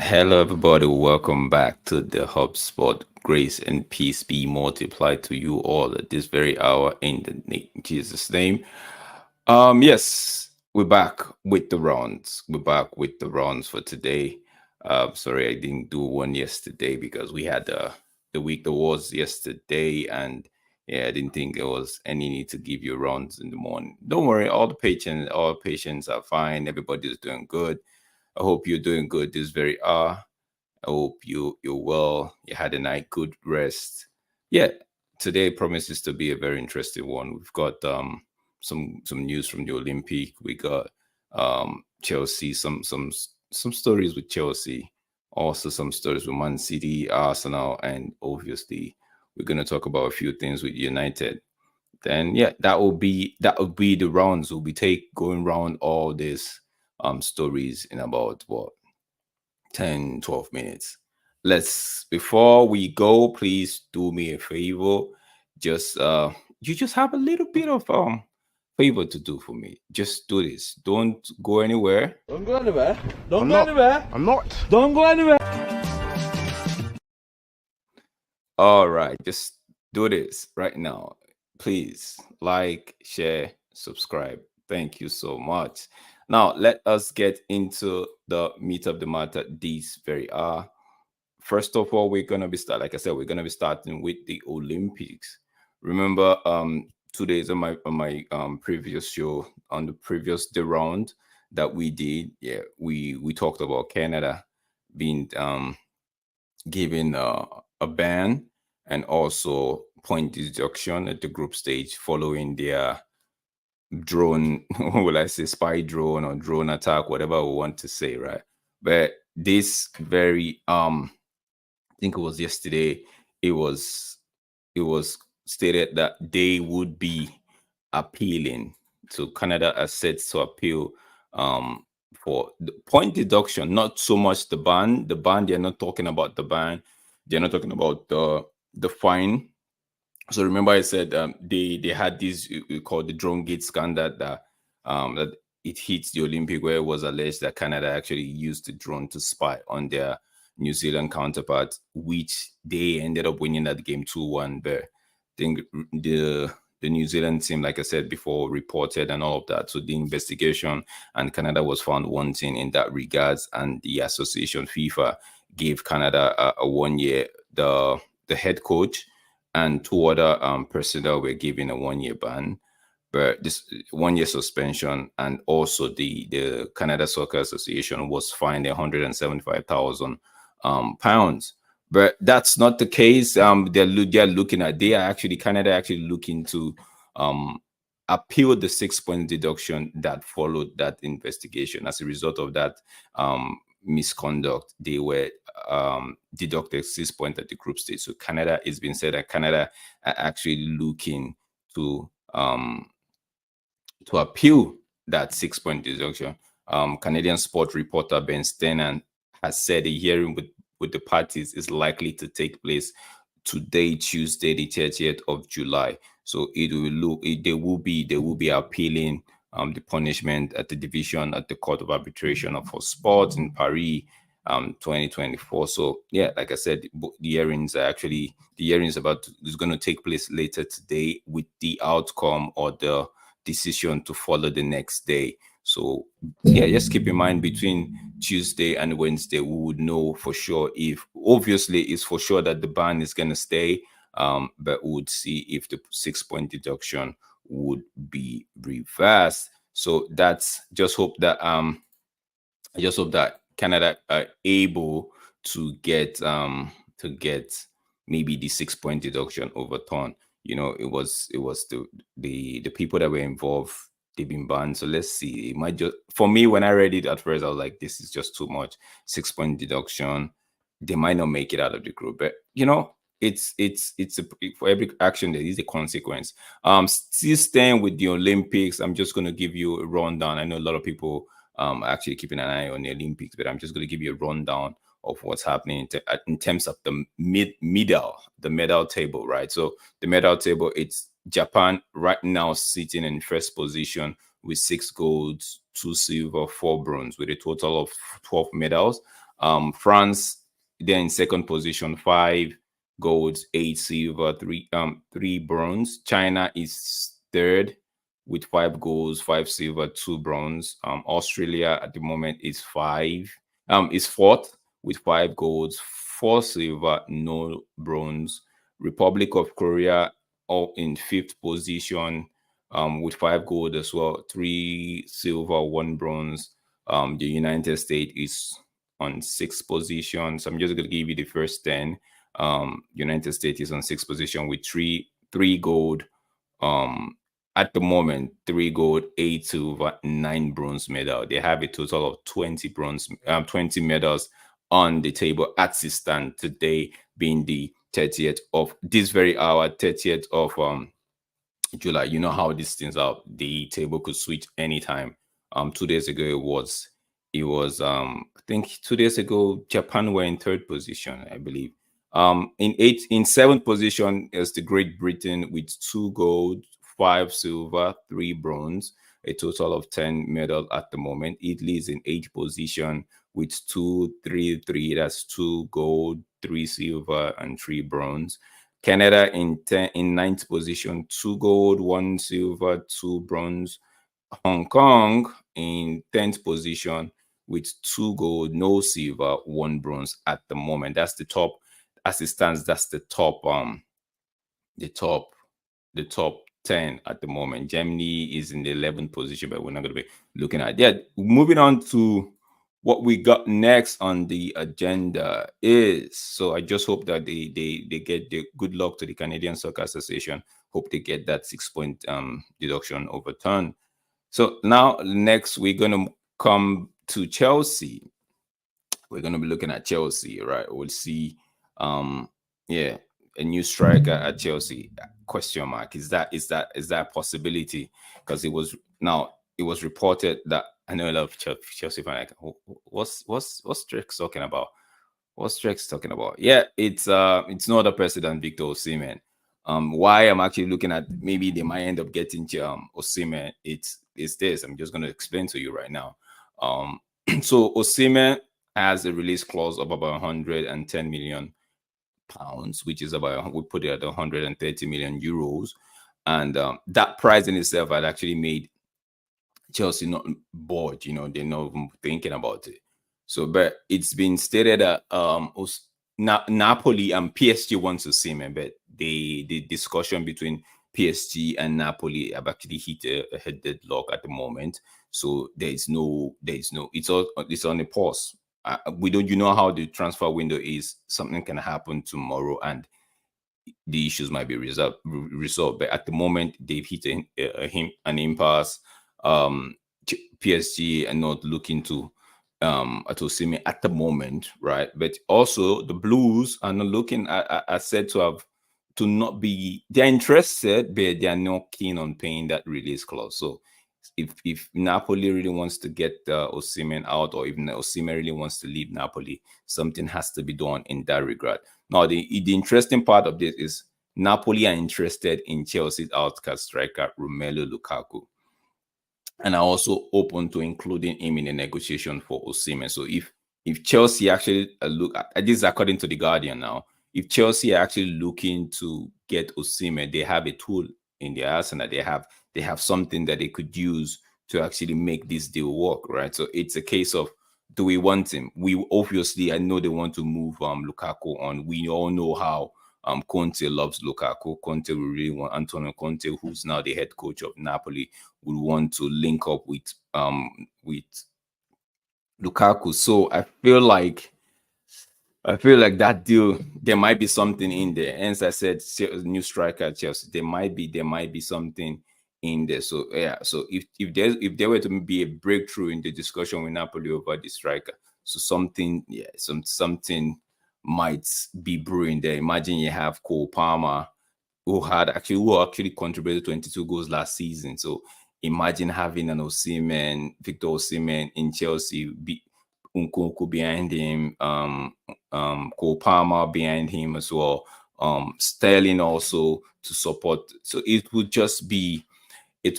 Hello, everybody. Welcome back to the HubSpot. Grace and peace be multiplied to you all at this very hour in Jesus' name. Yes, we're back with the rounds. We're back with the rounds for today. Sorry, I didn't do one yesterday because we had the week that was yesterday, and yeah, I didn't think there was any need to give you rounds in the morning. Don't worry, all patients are fine. Everybody's doing good. I hope you're doing good this very hour. I hope you're well. You had a night, good rest. Yeah, today promises to be a very interesting one. We've got some news from the Olympic. We got Chelsea, some stories with Chelsea, also some stories with Man City, Arsenal, and obviously we're gonna talk about a few things with United. Then yeah, that will be the rounds. We'll be going round all these stories in about what 10, 12 minutes. Before we go, please do me a favor. Just you just have a little bit of favor to do for me. Just do this. Don't go anywhere. Don't go anywhere. Don't I'm go not. anywhere. I'm not. Don't go anywhere. All right, just do this right now. Please like, share, subscribe. Thank you so much. Now, let us get into the meat of the matter this very hour. First of all, we're gonna be like I said, we're gonna be starting with the Olympics. Remember, 2 days on my previous show, on the round that we did, yeah, we talked about Canada being given a ban and also point deduction at the group stage following their drone, will I say spy drone or drone attack, whatever we want to say, right? But this very I think it was yesterday, it was stated that they would be appealing. So Canada has said to appeal for the point deduction, not so much the ban. The ban, they're not talking about the ban. They're not talking about the fine. So remember, I said they had this we call the drone gate scandal that it hits the Olympic, where it was alleged that Canada actually used the drone to spy on their New Zealand counterpart, which they ended up winning that game 2-1. But I think the New Zealand team, like I said before, reported and all of that. So the investigation, and Canada was found wanting in that regards, and the association FIFA gave Canada a 1 year. The head coach and two other personnel were given a 1 year ban, but this 1 year suspension, and also the Canada Soccer Association was fined 175,000 pounds. But that's not the case. They're looking at Canada actually looking to appeal the 6 point deduction that followed that investigation. As a result of that misconduct, they were deducted 6 points at the group stage. So Canada, it's been said that Canada are actually looking to appeal that 6 point deduction. Canadian sport reporter Ben Stenan has said a hearing with the parties is likely to take place today, Tuesday, the 30th of July. So they will be appealing the punishment at the division at the Court of Arbitration for Sport in Paris 2024. So yeah, like I said, the hearings is going to take place later today, with the outcome or the decision to follow the next day. So yeah, just keep in mind, between Tuesday and Wednesday, we would know for sure. If obviously it's for sure that the ban is going to stay, but we would see if the 6 point deduction would be reversed. So that's just hope that Canada are able to get maybe the 6 point deduction overturned. You know, it was the people that were involved, they've been banned. So let's see. It might just, for me, when I read it at first, I was like, this is just too much. 6 point deduction. They might not make it out of the group. But you know, for every action there is a consequence. Still staying with the Olympics, I'm just going to give you a rundown. I know a lot of people actually keeping an eye on the Olympics, but I'm just going to give you a rundown of what's happening in terms of the the medal table, right? So the medal table, it's Japan right now sitting in first position with 6 golds, 2 silver, 4 bronze, with a total of 12 medals. France, they're in second position, 5 golds, 8 silver, 3 bronze. China is third with 5 golds, 5 silver, 2 bronze. Australia at the moment is fourth with 5 golds, 4 silver, no bronze. Republic of Korea all in fifth position with 5 gold as well, 3 silver, 1 bronze. The United States is on sixth position. So I'm just going to give you the first 10. United States is on sixth position with three gold. At the moment, 3 gold, 8 silver, 9 bronze medal. They have a total of 20 medals on the table at the stand today, being the 30th of this very hour, 30th of July. You know how these things are. The table could switch anytime. 2 days ago it was I think 2 days ago Japan were in third position, I believe. In seventh position is the Great Britain with 2 gold, 5 silver, 3 bronze, a total of 10 medals at the moment. Italy is in eighth position with 2 3 3. That's 2 gold, 3 silver, and 3 bronze. Canada in ninth position, 2 gold, 1 silver, 2 bronze. Hong Kong in 10th position with 2 gold, no silver, 1 bronze at the moment. That's the top, as it stands. That's the top the top 10 at the moment. Germany is in the 11th position, but we're not going to be looking at that. Moving on to what we got next on the agenda is, so I just hope that they get the good luck to the Canadian Soccer Association. Hope they get that 6-point deduction overturned. So now next we're gonna come to Chelsea. We're gonna be looking at Chelsea, right? We'll see yeah, a new striker at Chelsea. Question mark. Is that a possibility? Because it was reported that, I know a lot of Chelsea fans like, what's Drake's talking about? What's Drake's talking about? Yeah, it's no other person than Victor Osimhen. Why I'm actually looking at maybe they might end up getting Osimhen, it's this. I'm just going to explain to you right now. So Osimhen has a release clause of about 110 million pounds, which is about, we put it at 130 million euros, and that price in itself had actually made Chelsea not bored. They're not even thinking about it. So, but it's been stated that Napoli and PSG want to see me, but the discussion between PSG and Napoli have actually hit a deadlock at the moment. So it's on a pause. We don't, how the transfer window is. Something can happen tomorrow, and the issues might be resolved. But at the moment, they've hit an impasse. PSG are not looking to at Osimhen at the moment, right? But also the Blues are not looking are said to not be, they're interested, but they are not keen on paying that release clause. So if Napoli really wants to get Osimhen out, or even Osimhen really wants to leave Napoli, something has to be done in that regard. Now, the interesting part of this is Napoli are interested in Chelsea's outcast striker Romelu Lukaku, and are also open to including him in a negotiation for Osimhen. So if Chelsea actually look at this, is according to the Guardian now, if Chelsea are actually looking to get Osimhen, they have a tool in their arsenal. They have something that they could use to actually make this deal work, right? So it's a case of, do we want him? We obviously, I know they want to move Lukaku on. We all know how Conte loves Lukaku. Conte will really want Antonio Conte, who's now the head coach of Napoli, would want to link up with Lukaku. So I feel like that deal, there might be something in there. Hence, I said new striker at Chelsea. There might be something in there. So yeah. So if there were to be a breakthrough in the discussion with Napoli over the striker, so something, yeah, something might be brewing there. Imagine you have Cole Palmer, who actually contributed 22 goals last season. So imagine having an Osimhen, Victor Osimhen in Chelsea, Nkunku behind him, Cole Palmer behind him as well, Sterling also to support. So it would just be a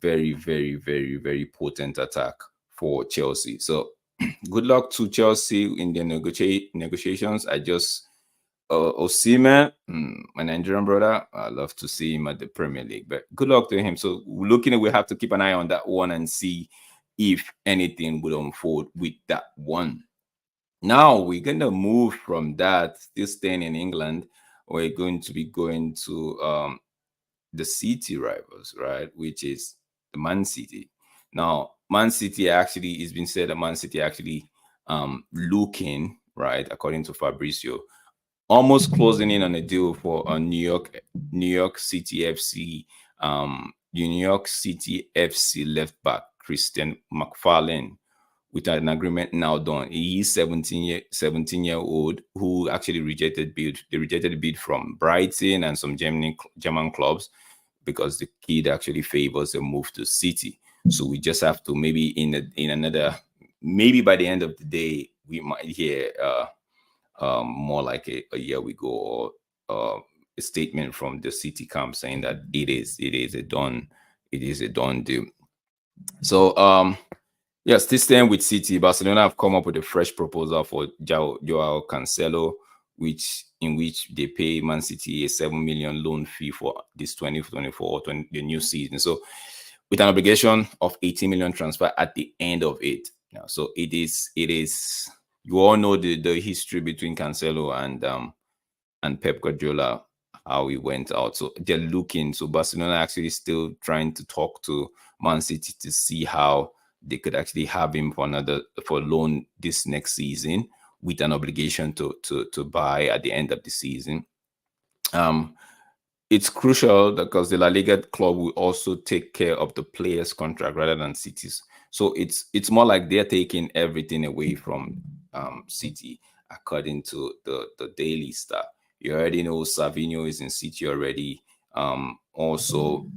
very, very, very, very potent attack for Chelsea. So good luck to Chelsea in their negotiations. Osimhen, my Nigerian brother, I love to see him at the Premier League, but good luck to him. So looking at, we have to keep an eye on that one and see if anything would unfold with that one. Now we're gonna move from that, still staying in England. We're going to be going to the City rivals, right? Which is the Man City. Now, Man City actually, it's been said that Man City actually looking, right, according to Fabrizio, almost closing in on a deal for a New York City FC, New York City FC left back Christian McFarlane, with an agreement now done. He is 17-year-old who actually rejected bid. They rejected the bid from Brighton and some German clubs because the kid actually favors a move to City. So we just have to maybe in another, maybe by the end of the day we might hear more like a year we go, or a statement from the City camp saying that it is a done deal. So yes, this time with City, Barcelona have come up with a fresh proposal for Joao Cancelo, in which they pay Man City a 7 million loan fee for this 2024 the new season. So with an obligation of 18 million transfer at the end of it. Now, so it is you all know the history between Cancelo and Pep Guardiola, how he went out. So they're looking. So Barcelona actually still trying to talk to Man City to see how they could actually have him for loan this next season, with an obligation to buy at the end of the season. It's crucial because the La Liga club will also take care of the player's contract rather than City's. So it's more like they're taking everything away from City, according to the Daily Star. You already know Savinho is in City already. Also,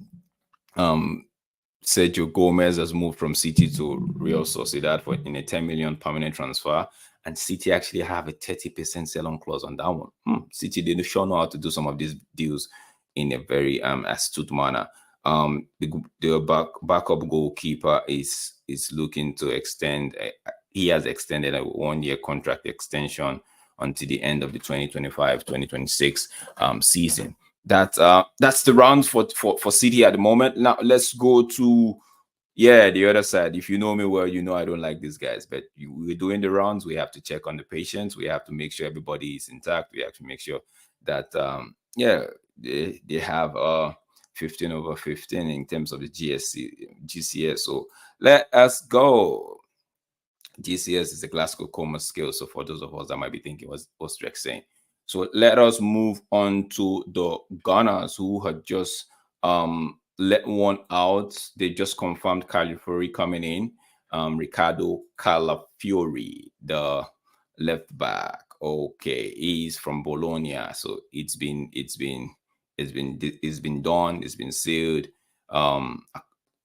Sergio Gomez has moved from City to Real Sociedad in a 10 million permanent transfer, and City actually have a 30% sell-on clause on that one. City, they sure know how to do some of these deals in a very astute manner. The backup goalkeeper is looking to extend. He has extended a 1-year contract extension until the end of the 2025-2026 season. That's the rounds for City at the moment. Now let's go to the other side. If you know me well, you know I don't like these guys, but we're doing the rounds. We have to check on the patients. We have to make sure everybody is intact. We have to make sure that they have 15 over 15 in terms of the GCS. So let us go. GCS is a Glasgow Coma scale. So for those of us that might be thinking, what's Drake saying? So let us move on to the Gunners, who had just let one out. They just confirmed Calafiori coming in. Ricardo Calafiori, the left back. Okay, he's from Bologna. So it's been done. It's been sealed.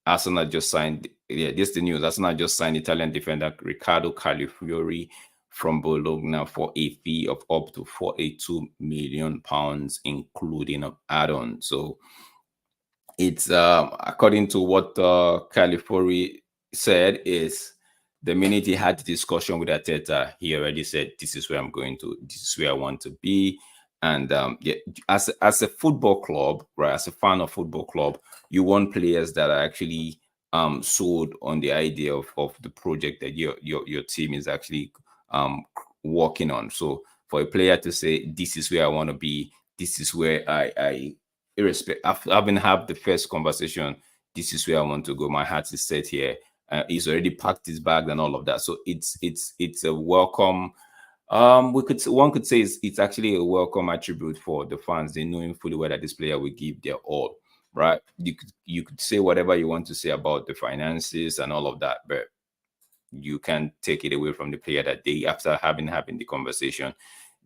Arsenal just signed. Yeah, this is the news. Arsenal just signed Italian defender Riccardo Calafiori from Bologna for a fee of up to £42 million, including an add-on. So it's according to what Calafiori said, is the minute he had the discussion with Arteta, he already said, "This is where I'm going to. This is where I want to be." And as a football club, right, as a fan of football club, you want players that are actually sold on the idea of the project that your team is actually working on. So for a player to say, "This is where I want to be. This is where I irrespective, having had the first conversation, this is where I want to go. My heart is set here." He's already packed his bag and all of that. So it's a welcome. One could say it's actually a welcome attribute for the fans. They knowing fully well that this player will give their all, right? You could say whatever you want to say about the finances and all of that, but you can't take it away from the player that they, after having the conversation,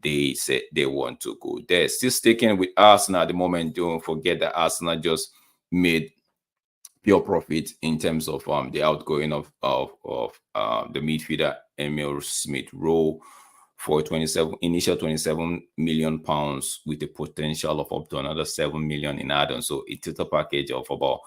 they said they want to go there. Still sticking with Arsenal at the moment. Don't forget that Arsenal just made pure profit in terms of the outgoing of the midfielder Emil Smith Rowe for 27 initial 27 million pounds with a potential of up to another 7 million in add-on. So a total package of about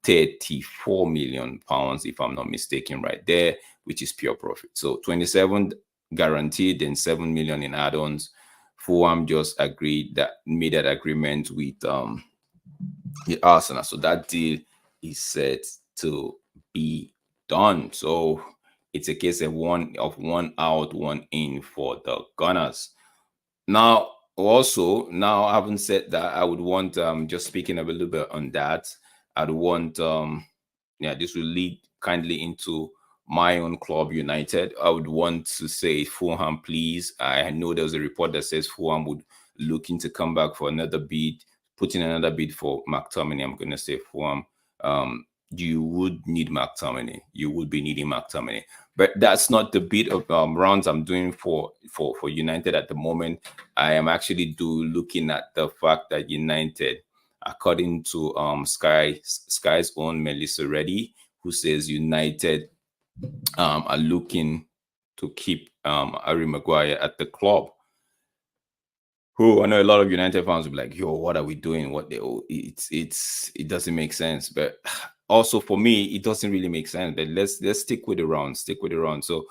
34 million pounds, if I'm not mistaken, right there, which is pure profit. So 27 guaranteed and 7 million in add-ons. Fulham just made that agreement with Arsenal. So that deal is set to be done. So it's a case of one out, one in for the Gunners. Now, also, now having said that, I would want just speaking a little bit on that, I'd want this will lead kindly into my own club, United. I would want to say Fulham, please. I know there's a report that says Fulham would looking to come back for another bid, put in another bid for McTominay. I'm gonna say Fulham. You would need McTominay. You would be needing McTominay. But that's not the bit of rounds I'm doing for United at the moment. I am actually looking at the fact that United, according to Sky's own Melissa Reddy, who says United are looking to keep Harry Maguire at the club. Who I know a lot of United fans will be like, "Yo, what are we doing? It doesn't make sense." But also for me, it doesn't really make sense. But let's stick with the round. Stick with the round. So,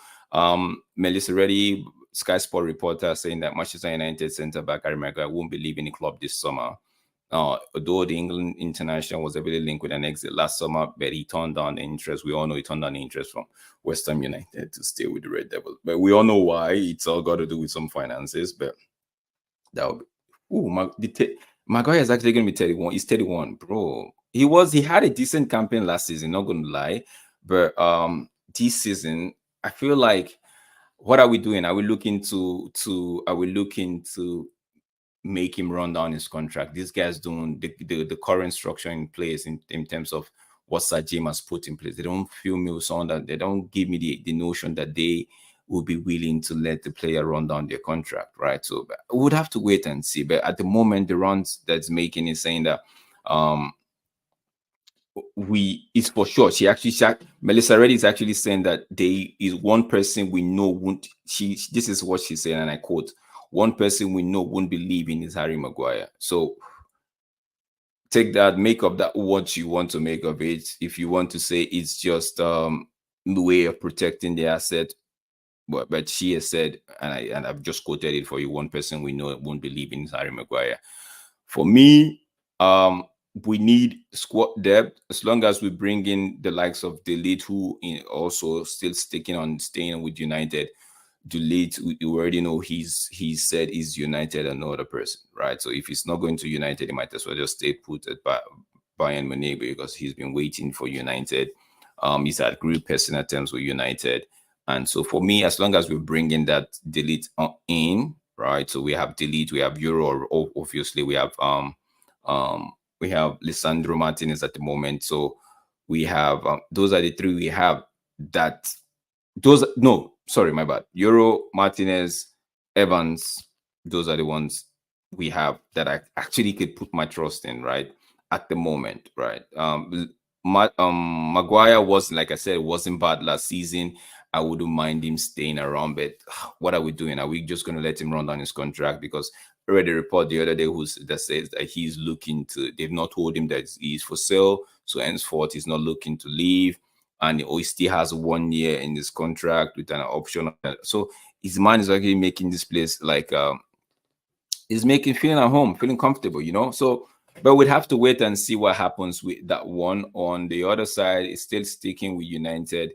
Melissa Reddy, Sky Sport reporter, saying that Manchester United centre back Harry Maguire won't be leaving the club this summer. Although the England international was heavily linked with an exit last summer, but he turned down the interest. We all know he turned down the interest from West Ham United to stay with the Red Devils. But we all know why. It's all got to do with some finances. But that would be, Maguire is actually going to be 31. He's 31, bro. He had a decent campaign last season, not going to lie. But this season, I feel like, what are we doing? Are we looking to make him run down his contract? These guys don't the current structure in place in terms of what Sir Jim has put in place. They don't feel me with someone that they don't give me the notion that they will be willing to let the player run down their contract, right? So we would have to wait and see. But at the moment, the runs that's making is saying that it's for sure. Melissa Reddy is actually saying that there is one person we know won't. This is what she's saying, and I quote: "One person we know won't be leaving is Harry Maguire." So take that, make of that what you want to make of it. If you want to say it's just the way of protecting the asset, but she has said, and I've just quoted it for you: one person we know won't be leaving is Harry Maguire. For me, we need squad depth. As long as we bring in the likes of Delete, who also still sticking on staying with United. Delete, you already know he said he's United and no other person, right? So if he's not going to United, he might as well just stay put at Bayern Munich, because he's been waiting for United. He's had great personal terms with United. And so for me, as long as we bring in that Delete in, right? So we have Delete, we have Euro, obviously we have Lisandro Martinez at the moment. So we have those are the three we have. Sorry, my bad. Euro, Martinez, Evans. Those are the ones we have that I actually could put my trust in, right? At the moment, right? Maguire was, like I said, wasn't bad last season. I wouldn't mind him staying around, but what are we doing? Are we just going to let him run down his contract? Because I read a report the other day that says that he's looking to, they've not told him that he's for sale, so henceforth he's not looking to leave, and he still has 1 year in this contract with an option. So his mind is actually making this place like is making feeling at home, feeling comfortable, So, but we'd have to wait and see what happens with that one. On the other side, it's still sticking with United.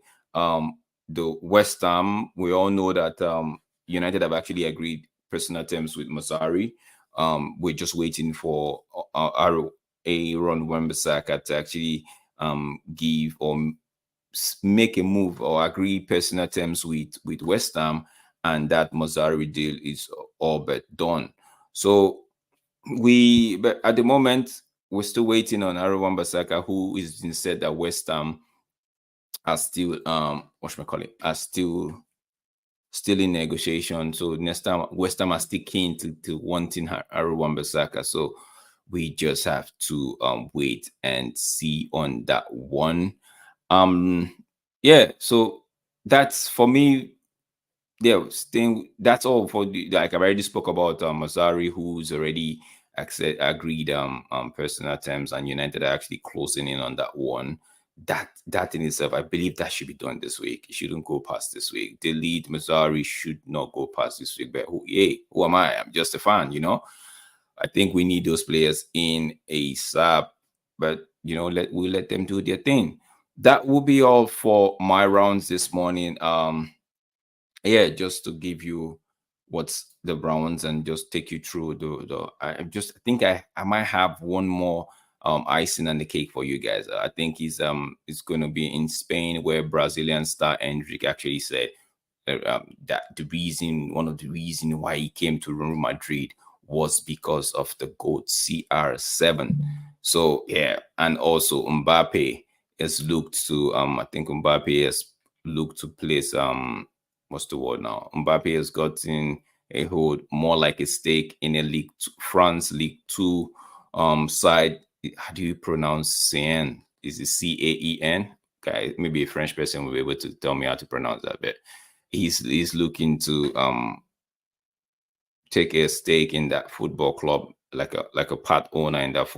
The West Ham, we all know that United have actually agreed personal terms with Mazzari. We're just waiting for Aaron Wan-Bissaka to actually give or make a move or agree personal terms with West Ham, and that Mazzari deal is all but done. So but at the moment, we're still waiting on Aaron Wan-Bissaka, who is said that West Ham are still are still still in negotiation. So next time, West Ham are still keen to wanting Haru Wan-Bissaka. So we just have to wait and see on that one. Yeah, so that's for me. Yeah, staying. That's all for the, like I already spoke about Mazzari, who's already agreed personal terms, and United are actually closing in on that one. That in itself, I believe that should be done this week. It shouldn't go past this week. The lead Mazzari should not go past this week. But who am I? I'm just a fan, you know. I think we need those players in ASAP, but we let them do their thing. That will be all for my rounds this morning. Yeah, just to give you what's the Browns and just take you through the I think I might have one more icing on the cake for you guys. I think it's going to be in Spain, where Brazilian star Hendrick actually said that one of the reason why he came to Real Madrid was because of the GOAT CR7. So yeah, and also Mbappe has looked to I think Mbappe has looked to place what's the word now? Mbappe has gotten a hold more like a stake in a France League Two side. How do you pronounce Caen? Is it CAEN? Okay, maybe a French person will be able to tell me how to pronounce that. But he's looking to take a stake in that football club, like a part owner in that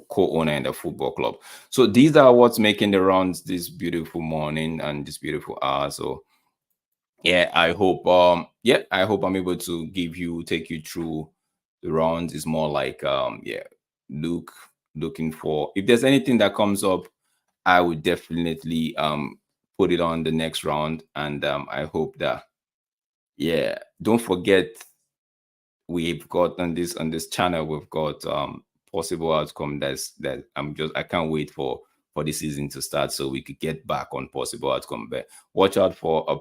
co-owner in the football club. So these are what's making the rounds this beautiful morning and this beautiful hour. So yeah, I hope I'm able to take you through the rounds. Is more like yeah, looking for, if there's anything that comes up, I would definitely put it on the next round. And I hope that, yeah, don't forget, we've got on this channel, we've got possible outcome. That I can't wait for the season to start so we could get back on possible outcome. But watch out for a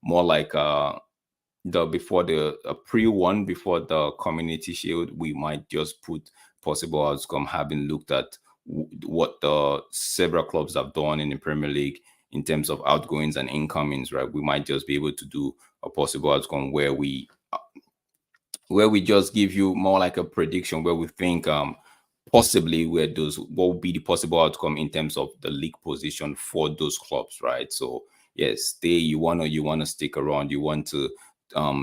more like the before the a pre one before the Community Shield. We might just put possible outcome, having looked at what the several clubs have done in the Premier League in terms of outgoings and incomings. Right, we might just be able to do a possible outcome where we just give you more like a prediction, where we think possibly where those, what would be the possible outcome in terms of the league position for those clubs, right? So yes, you wanna stick around, you want to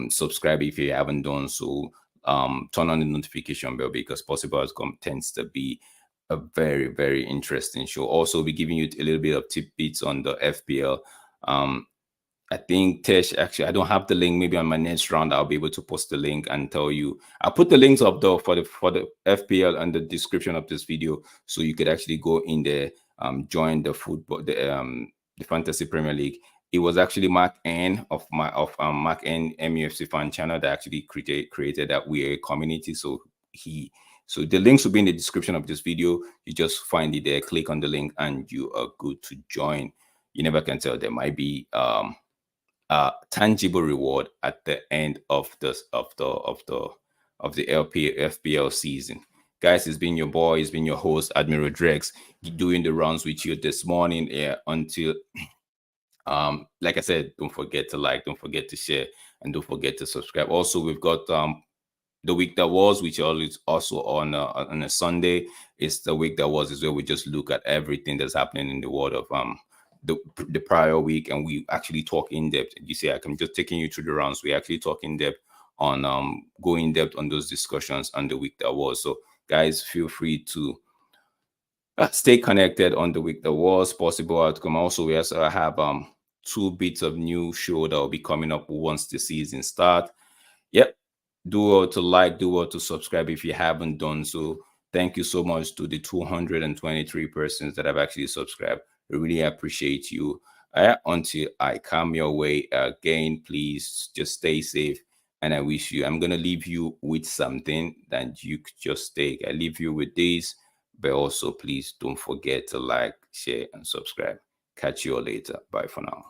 subscribe if you haven't done so. Turn on the notification bell, because possible outcome tends to be a very, very interesting show. Also, be giving you a little bit of tidbits on the FPL. I think Tesh, actually, I don't have the link. Maybe on my next round, I'll be able to post the link and tell you. I'll put the links up though for the FPL and the description of this video, so you could actually go in there, join the Fantasy Premier League. It was actually Mark N of Mark N MUFC fan channel that actually created that. We're a community, so the links will be in the description of this video. You just find it there, click on the link, and you are good to join. You never can tell, there might be tangible reward at the end of the FPL season. Guys, it's been your boy, it's been your host, Admiral Drex, doing the rounds with you this morning. Until like I said, don't forget to like, don't forget to share, and don't forget to subscribe. Also, we've got the week that was, which is also on a Sunday. It's the week that was, is where we just look at everything that's happening in the world of the prior week, and we actually talk in depth. You see, I'm just taking you through the rounds. We actually talk in depth on go in depth on those discussions on the week that was. So guys, feel free to stay connected on the week that was, possible outcome. Also, we also have 2 bits of new show that will be coming up once the season start. Yep, do well to like, do well to subscribe if you haven't done so. Thank you so much to the 223 persons that have actually subscribed. I really appreciate you. Until I come your way again, please just stay safe. And I'm going to leave you with something that you could just take. I leave you with this, but also please don't forget to like, share, and subscribe. Catch you all later. Bye for now.